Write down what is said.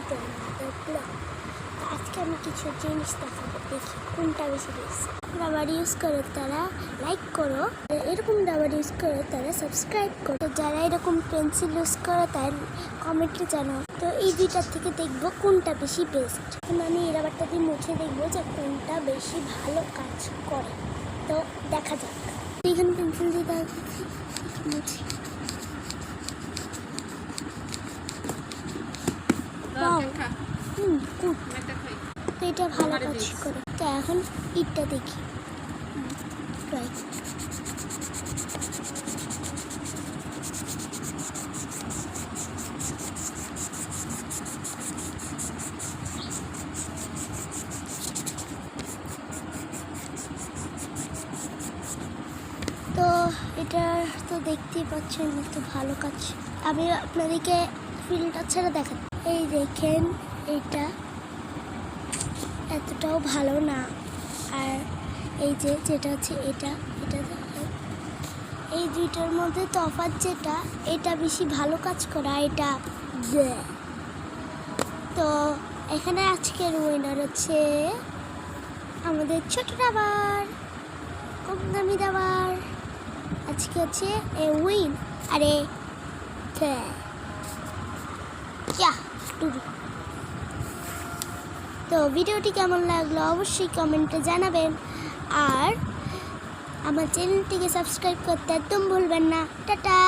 To another blog. আজকে আমি কিছু জিনিস দেখাবো, দেখি কোনটা বেশি বেশি। রাবার ইউজ করো তারা লাইক করো, এরকম রাবার ইউজ করো তারা সাবস্ক্রাইব করো, যারা এরকম পেন্সিল ইউজ করো তার কমেন্টে জানাও। তো এই দুইটার থেকে দেখবো কোনটা বেশি বেস্ট। এখন আমি এই রাবারটা দিয়ে মুছে দেখবো যে কোনটা বেশি ভালো কাজ করে। তো দেখা যাক। এখানে পেন্সিল দিয়ে মুছি। তো এটা ভালো কাজ করে। তো এখন ইটটা দেখি। তো এটা তো দেখতেই পাচ্ছেন একটু ভালো কাজ। আমি আপনাদেরকে ফিল্টার ছাড়া দেখাচ্ছি। এই দেখেন এটা এতটাও ভালো না। আর এই যে যেটা আছে এটা এই দুইটার মধ্যে তফাৎ যেটা, এটা বেশি ভালো কাজ করা, এটা তো এখানে আজকের উইনার হচ্ছে আমাদের ছোট রাবার, কম দামি রাবার। আজকে হচ্ছে এ উইন। আরে তো ভিডিওটি কেমন লাগলো অবশ্যই কমেন্টে জানাবেন, আর আমার চ্যানেলটিকে সাবস্ক্রাইব করতে একদম ভুলবেন না। টাটা।